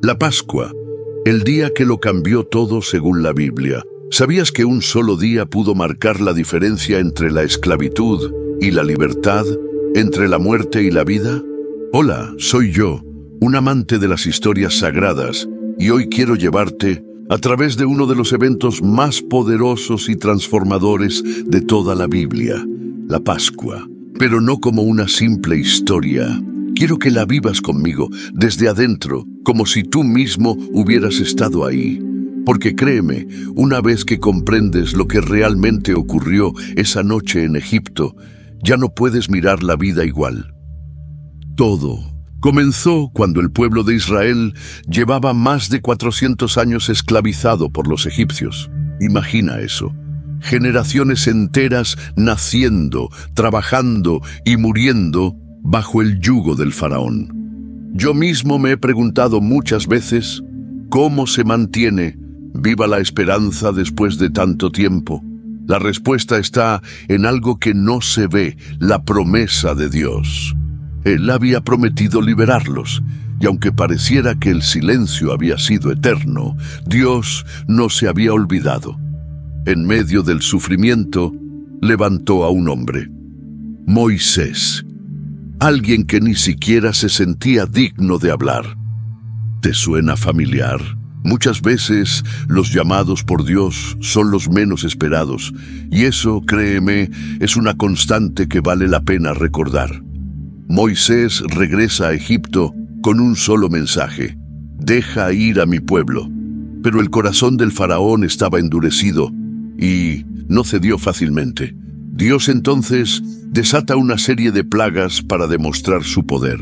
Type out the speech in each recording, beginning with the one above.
La Pascua, el día que lo cambió todo según la Biblia. ¿Sabías que un solo día pudo marcar la diferencia entre la esclavitud y la libertad, entre la muerte y la vida? Hola, soy yo, un amante de las historias sagradas, y hoy quiero llevarte a través de uno de los eventos más poderosos y transformadores de toda la Biblia, la Pascua. Pero no como una simple historia. Quiero que la vivas conmigo, desde adentro, como si tú mismo hubieras estado ahí. Porque créeme, una vez que comprendes lo que realmente ocurrió esa noche en Egipto, ya no puedes mirar la vida igual. Todo comenzó cuando el pueblo de Israel llevaba más de 400 años esclavizado por los egipcios. Imagina eso. Generaciones enteras naciendo, trabajando y muriendo bajo el yugo del faraón. Yo mismo me he preguntado muchas veces cómo se mantiene viva la esperanza después de tanto tiempo. La respuesta está en algo que no se ve, la promesa de Dios. Él había prometido liberarlos, y aunque pareciera que el silencio había sido eterno, Dios no se había olvidado. En medio del sufrimiento, levantó a un hombre, Moisés, alguien que ni siquiera se sentía digno de hablar. ¿Te suena familiar? Muchas veces los llamados por Dios son los menos esperados, y eso, créeme, es una constante que vale la pena recordar. Moisés regresa a Egipto con un solo mensaje: deja ir a mi pueblo. Pero el corazón del faraón estaba endurecido y no cedió fácilmente. Dios entonces desata una serie de plagas para demostrar su poder.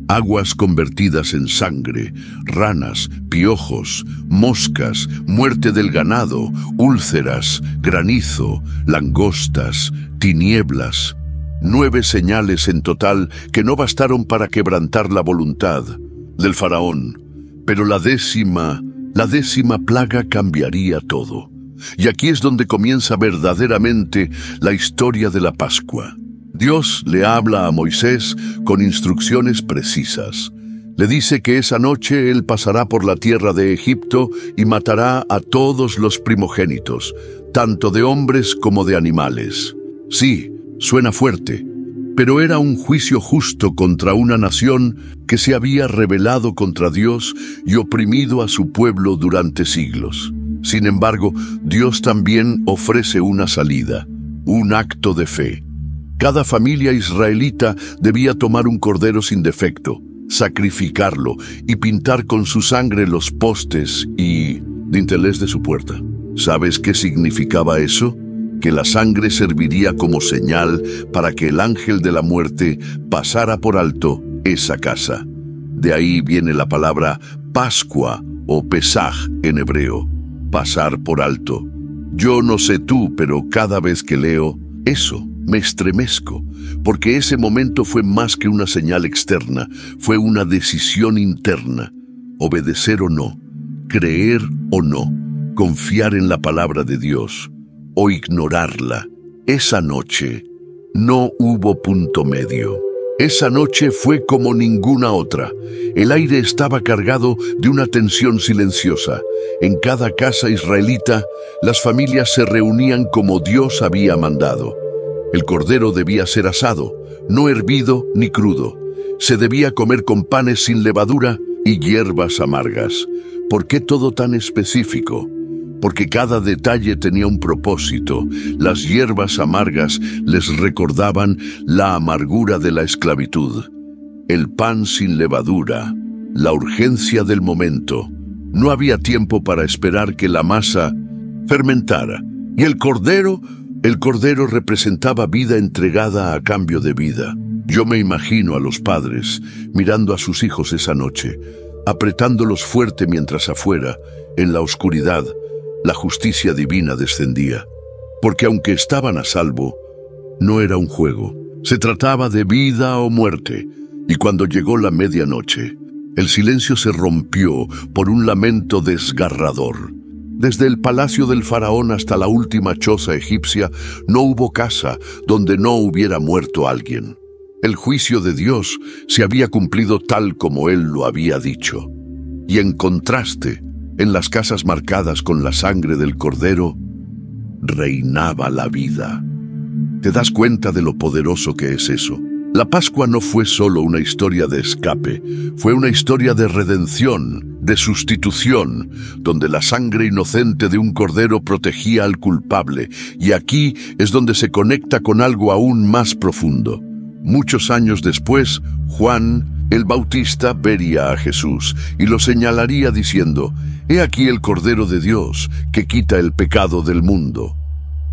Aguas convertidas en sangre, ranas, piojos, moscas, muerte del ganado, úlceras, granizo, langostas, tinieblas. 9 señales en total que no bastaron para quebrantar la voluntad del faraón. Pero la décima plaga cambiaría todo. Y aquí es donde comienza verdaderamente la historia de la Pascua. Dios le habla a Moisés con instrucciones precisas. Le dice que esa noche él pasará por la tierra de Egipto y matará a todos los primogénitos, tanto de hombres como de animales. Sí, suena fuerte, pero era un juicio justo contra una nación que se había rebelado contra Dios y oprimido a su pueblo durante siglos. Sin embargo, Dios también ofrece una salida, un acto de fe. Cada familia israelita debía tomar un cordero sin defecto, sacrificarlo y pintar con su sangre los postes y dinteles de su puerta. ¿Sabes qué significaba eso? Que la sangre serviría como señal para que el ángel de la muerte pasara por alto esa casa. De ahí viene la palabra Pascua o Pesaj en hebreo, pasar por alto. Yo no sé tú, pero cada vez que leo eso, me estremezco, porque ese momento fue más que una señal externa, fue una decisión interna. Obedecer o no, creer o no, confiar en la palabra de Dios o ignorarla. Esa noche no hubo punto medio. Esa noche fue como ninguna otra. El aire estaba cargado de una tensión silenciosa. En cada casa israelita, las familias se reunían como Dios había mandado. El cordero debía ser asado, no hervido ni crudo. Se debía comer con panes sin levadura y hierbas amargas. ¿Por qué todo tan específico? Porque cada detalle tenía un propósito. Las hierbas amargas les recordaban la amargura de la esclavitud. El pan sin levadura, la urgencia del momento. No había tiempo para esperar que la masa fermentara. Y el cordero representaba vida entregada a cambio de vida. Yo me imagino a los padres mirando a sus hijos esa noche, apretándolos fuerte mientras afuera, en la oscuridad, la justicia divina descendía. Porque aunque estaban a salvo, no era un juego. Se trataba de vida o muerte. Y cuando llegó la medianoche, el silencio se rompió por un lamento desgarrador. Desde el palacio del faraón hasta la última choza egipcia, no hubo casa donde no hubiera muerto alguien. El juicio de Dios se había cumplido tal como él lo había dicho. Y en contraste, en las casas marcadas con la sangre del Cordero, reinaba la vida. ¿Te das cuenta de lo poderoso que es eso? La Pascua no fue solo una historia de escape, fue una historia de redención, de sustitución, donde la sangre inocente de un cordero protegía al culpable, y aquí es donde se conecta con algo aún más profundo. Muchos años después, Juan el Bautista vería a Jesús y lo señalaría diciendo: «He aquí el Cordero de Dios que quita el pecado del mundo».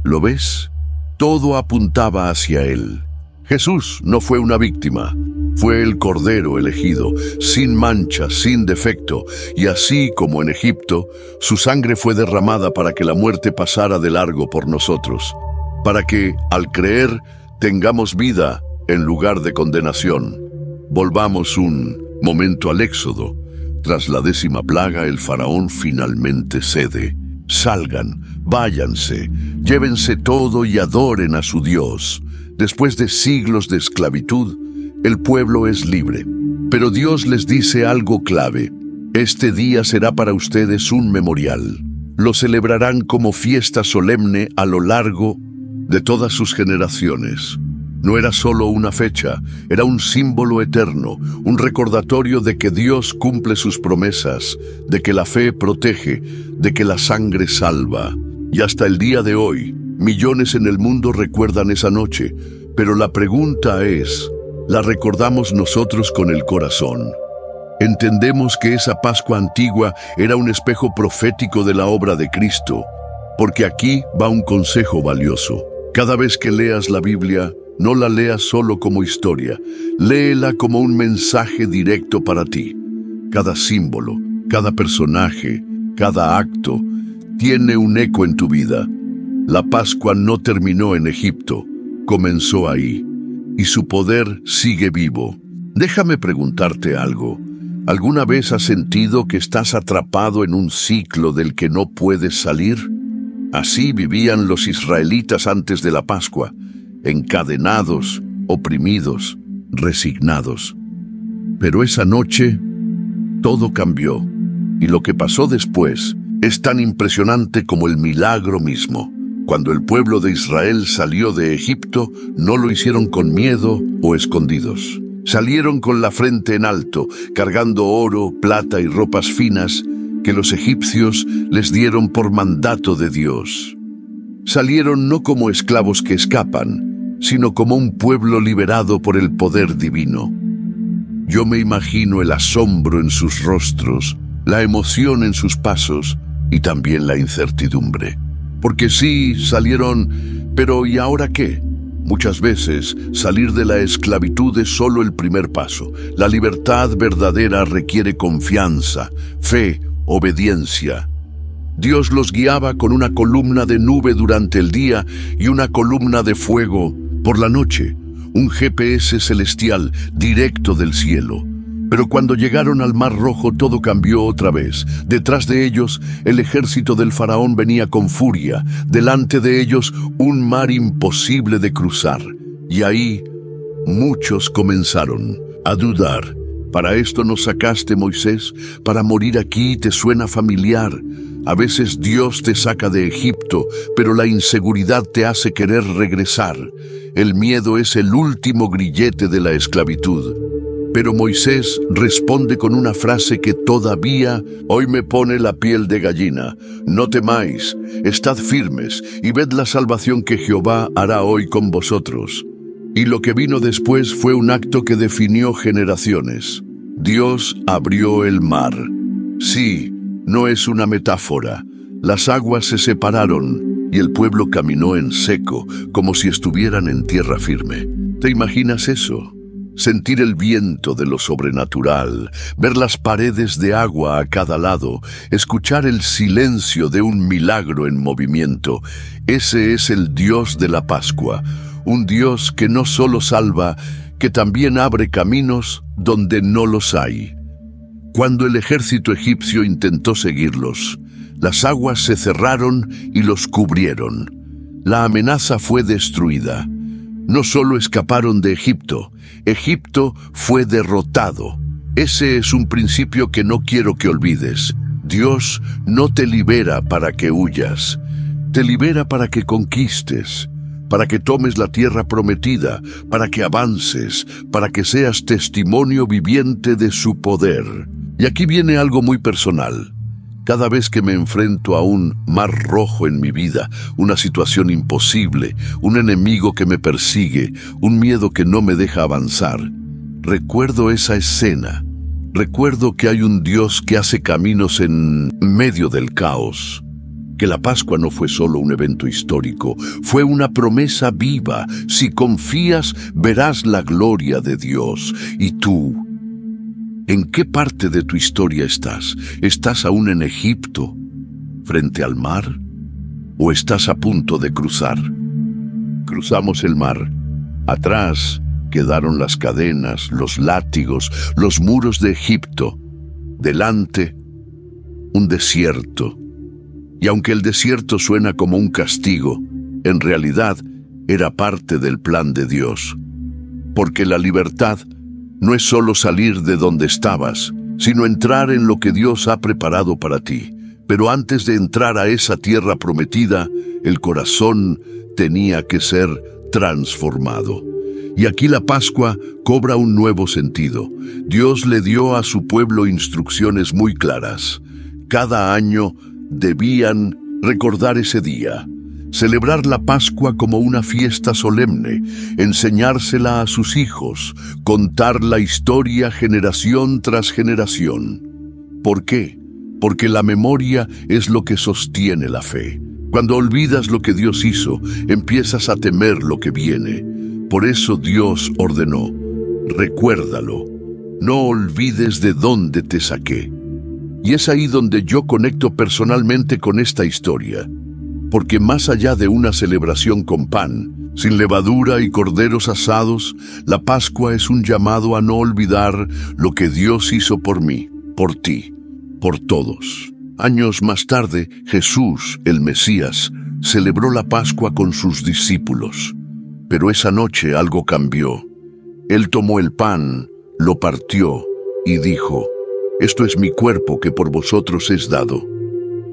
¿Lo ves? Todo apuntaba hacia él. Jesús no fue una víctima, fue el Cordero elegido, sin mancha, sin defecto, y así como en Egipto, su sangre fue derramada para que la muerte pasara de largo por nosotros, para que, al creer, tengamos vida en lugar de condenación. Volvamos un momento al Éxodo. Tras la 10ª plaga, el faraón finalmente cede. Salgan, váyanse, llévense todo y adoren a su Dios. Después de siglos de esclavitud, el pueblo es libre. Pero Dios les dice algo clave: este día será para ustedes un memorial. Lo celebrarán como fiesta solemne a lo largo de todas sus generaciones. No era solo una fecha, era un símbolo eterno, un recordatorio de que Dios cumple sus promesas, de que la fe protege, de que la sangre salva. Y hasta el día de hoy, millones en el mundo recuerdan esa noche, pero la pregunta es, ¿la recordamos nosotros con el corazón? Entendemos que esa Pascua antigua era un espejo profético de la obra de Cristo, porque aquí va un consejo valioso. Cada vez que leas la Biblia, no la leas solo como historia, léela como un mensaje directo para ti. Cada símbolo, cada personaje, cada acto, tiene un eco en tu vida. La Pascua no terminó en Egipto, comenzó ahí, y su poder sigue vivo. Déjame preguntarte algo. ¿Alguna vez has sentido que estás atrapado en un ciclo del que no puedes salir? Así vivían los israelitas antes de la Pascua, encadenados, oprimidos, resignados. Pero esa noche, todo cambió, y lo que pasó después es tan impresionante como el milagro mismo. Cuando el pueblo de Israel salió de Egipto, no lo hicieron con miedo o escondidos. Salieron con la frente en alto, cargando oro, plata y ropas finas que los egipcios les dieron por mandato de Dios. Salieron no como esclavos que escapan, sino como un pueblo liberado por el poder divino. Yo me imagino el asombro en sus rostros, la emoción en sus pasos y también la incertidumbre. Porque sí, salieron, pero ¿y ahora qué? Muchas veces, salir de la esclavitud es solo el primer paso. La libertad verdadera requiere confianza, fe, obediencia. Dios los guiaba con una columna de nube durante el día y una columna de fuego por la noche, un GPS celestial directo del cielo. Pero cuando llegaron al Mar Rojo todo cambió otra vez. Detrás de ellos, el ejército del faraón venía con furia. Delante de ellos, un mar imposible de cruzar. Y ahí, muchos comenzaron a dudar. ¿Para esto nos sacaste, Moisés? ¿Para morir aquí te suena familiar? A veces Dios te saca de Egipto, pero la inseguridad te hace querer regresar. El miedo es el último grillete de la esclavitud. Pero Moisés responde con una frase que todavía hoy me pone la piel de gallina. No temáis, estad firmes y ved la salvación que Jehová hará hoy con vosotros. Y lo que vino después fue un acto que definió generaciones. Dios abrió el mar. Sí, no es una metáfora. Las aguas se separaron y el pueblo caminó en seco, como si estuvieran en tierra firme. ¿Te imaginas eso? Sentir el viento de lo sobrenatural, ver las paredes de agua a cada lado, escuchar el silencio de un milagro en movimiento. Ese es el Dios de la Pascua, un Dios que no solo salva, que también abre caminos donde no los hay. Cuando el ejército egipcio intentó seguirlos, las aguas se cerraron y los cubrieron. La amenaza fue destruida. No solo escaparon de Egipto, Egipto fue derrotado. Ese es un principio que no quiero que olvides. Dios no te libera para que huyas, te libera para que conquistes, para que tomes la tierra prometida, para que avances, para que seas testimonio viviente de su poder. Y aquí viene algo muy personal. Cada vez que me enfrento a un mar rojo en mi vida, una situación imposible, un enemigo que me persigue, un miedo que no me deja avanzar, recuerdo esa escena. Recuerdo que hay un Dios que hace caminos en medio del caos. Que la Pascua no fue solo un evento histórico, fue una promesa viva. Si confías, verás la gloria de Dios. ¿Y tú? ¿En qué parte de tu historia estás? ¿Estás aún en Egipto, frente al mar? ¿O estás a punto de cruzar? Cruzamos el mar. Atrás quedaron las cadenas, los látigos, los muros de Egipto. Delante, un desierto. Y aunque el desierto suena como un castigo, en realidad era parte del plan de Dios. Porque la libertad no es solo salir de donde estabas, sino entrar en lo que Dios ha preparado para ti. Pero antes de entrar a esa tierra prometida, el corazón tenía que ser transformado. Y aquí la Pascua cobra un nuevo sentido. Dios le dio a su pueblo instrucciones muy claras. Cada año debían recordar ese día, celebrar la Pascua como una fiesta solemne, enseñársela a sus hijos, contar la historia generación tras generación. ¿Por qué? Porque la memoria es lo que sostiene la fe. Cuando olvidas lo que Dios hizo, empiezas a temer lo que viene. Por eso Dios ordenó, recuérdalo, no olvides de dónde te saqué. Y es ahí donde yo conecto personalmente con esta historia, porque más allá de una celebración con pan, sin levadura y corderos asados, la Pascua es un llamado a no olvidar lo que Dios hizo por mí, por ti, por todos. Años más tarde, Jesús, el Mesías, celebró la Pascua con sus discípulos. Pero esa noche algo cambió. Él tomó el pan, lo partió y dijo, «Esto es mi cuerpo que por vosotros es dado».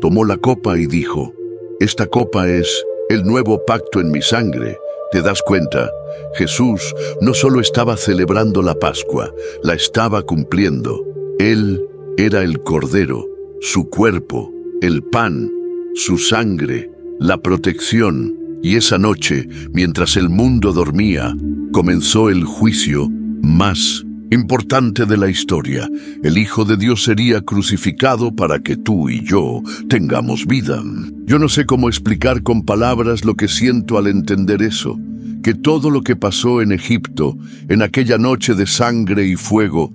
Tomó la copa y dijo, «Esta copa es el nuevo pacto en mi sangre». ¿Te das cuenta? Jesús no solo estaba celebrando la Pascua, la estaba cumpliendo. Él era el Cordero, su cuerpo, el pan, su sangre, la protección. Y esa noche, mientras el mundo dormía, comenzó el juicio más importante de la historia. El Hijo de Dios sería crucificado para que tú y yo tengamos vida. Yo no sé cómo explicar con palabras lo que siento al entender eso, que todo lo que pasó en Egipto, en aquella noche de sangre y fuego,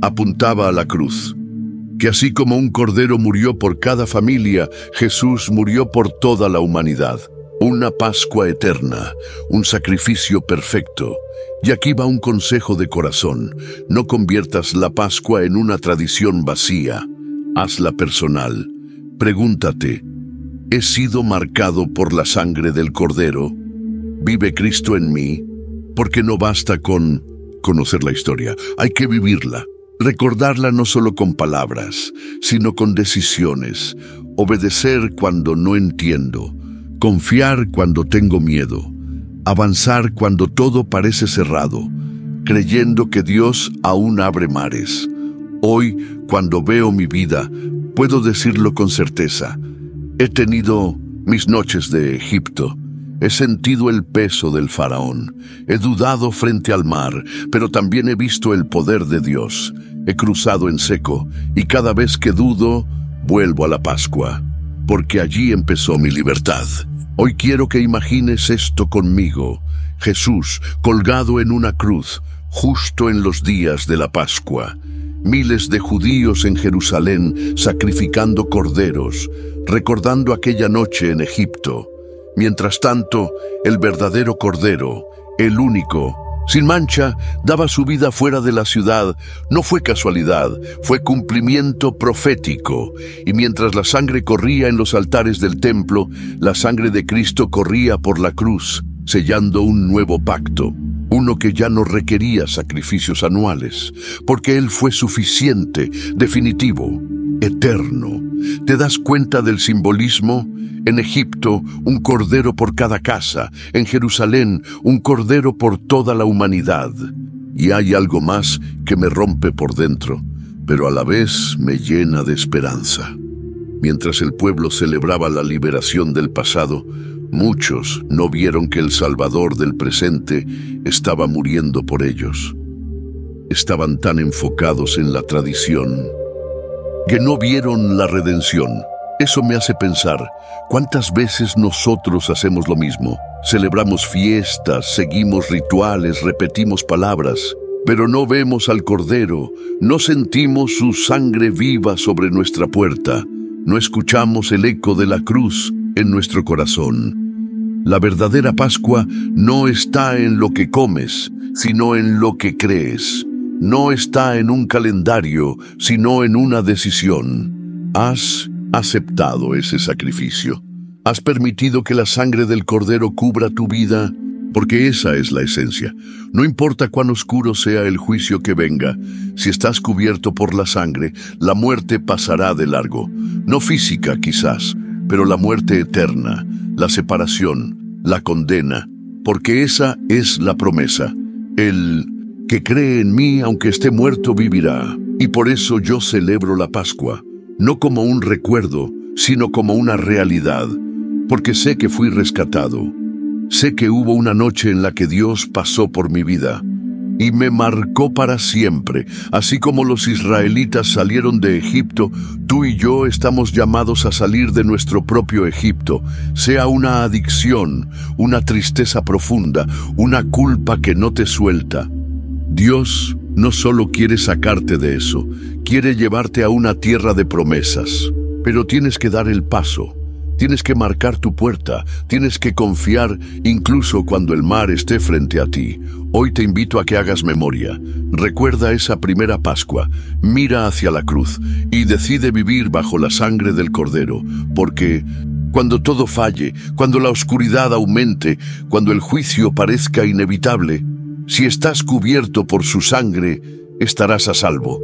apuntaba a la cruz. Que así como un cordero murió por cada familia, Jesús murió por toda la humanidad. Una Pascua eterna, un sacrificio perfecto. Y aquí va un consejo de corazón. No conviertas la Pascua en una tradición vacía. Hazla personal. Pregúntate, ¿he sido marcado por la sangre del Cordero? ¿Vive Cristo en mí? Porque no basta con conocer la historia, hay que vivirla. Recordarla no solo con palabras, sino con decisiones. Obedecer cuando no entiendo. Confiar cuando tengo miedo, avanzar cuando todo parece cerrado, creyendo que Dios aún abre mares. Hoy, cuando veo mi vida, puedo decirlo con certeza. He tenido mis noches de Egipto, he sentido el peso del faraón, he dudado frente al mar, pero también he visto el poder de Dios. He cruzado en seco, y cada vez que dudo, vuelvo a la Pascua, porque allí empezó mi libertad. Hoy quiero que imagines esto conmigo. Jesús colgado en una cruz, justo en los días de la Pascua. Miles de judíos en Jerusalén sacrificando corderos, recordando aquella noche en Egipto. Mientras tanto, el verdadero Cordero, el único, sin mancha, daba su vida fuera de la ciudad. No fue casualidad, fue cumplimiento profético. Y mientras la sangre corría en los altares del templo, la sangre de Cristo corría por la cruz, sellando un nuevo pacto. uno que ya no requería sacrificios anuales, porque Él fue suficiente, definitivo, eterno. ¿Te das cuenta del simbolismo? En Egipto, un cordero por cada casa. En Jerusalén, un cordero por toda la humanidad. Y hay algo más que me rompe por dentro, pero a la vez me llena de esperanza. Mientras el pueblo celebraba la liberación del pasado, muchos no vieron que el Salvador del presente estaba muriendo por ellos. Estaban tan enfocados en la tradición que no vieron la redención. Eso me hace pensar, ¿cuántas veces nosotros hacemos lo mismo? Celebramos fiestas, seguimos rituales, repetimos palabras, pero no vemos al Cordero, no sentimos su sangre viva sobre nuestra puerta, no escuchamos el eco de la cruz en nuestro corazón. La verdadera Pascua no está en lo que comes, sino en lo que crees. No está en un calendario, sino en una decisión. ¿Has aceptado ese sacrificio? ¿Has permitido que la sangre del Cordero cubra tu vida? Porque esa es la esencia. No importa cuán oscuro sea el juicio que venga, si estás cubierto por la sangre, la muerte pasará de largo. No física quizás, pero la muerte eterna, la separación, la condena, porque esa es la promesa. El que cree en mí, aunque esté muerto, vivirá. Y por eso yo celebro la Pascua, no como un recuerdo, sino como una realidad, porque sé que fui rescatado. Sé que hubo una noche en la que Dios pasó por mi vida y me marcó para siempre. Así como los israelitas salieron de Egipto, tú y yo estamos llamados a salir de nuestro propio Egipto, sea una adicción, una tristeza profunda, una culpa que no te suelta. Dios no solo quiere sacarte de eso, quiere llevarte a una tierra de promesas, pero tienes que dar el paso. Tienes que marcar tu puerta, tienes que confiar incluso cuando el mar esté frente a ti. Hoy te invito a que hagas memoria. Recuerda esa primera Pascua, mira hacia la cruz y decide vivir bajo la sangre del Cordero, porque cuando todo falle, cuando la oscuridad aumente, cuando el juicio parezca inevitable, si estás cubierto por su sangre, estarás a salvo.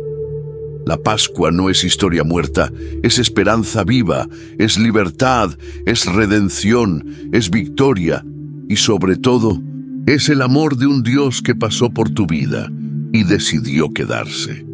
La Pascua no es historia muerta, es esperanza viva, es libertad, es redención, es victoria y sobre todo, es el amor de un Dios que pasó por tu vida y decidió quedarse.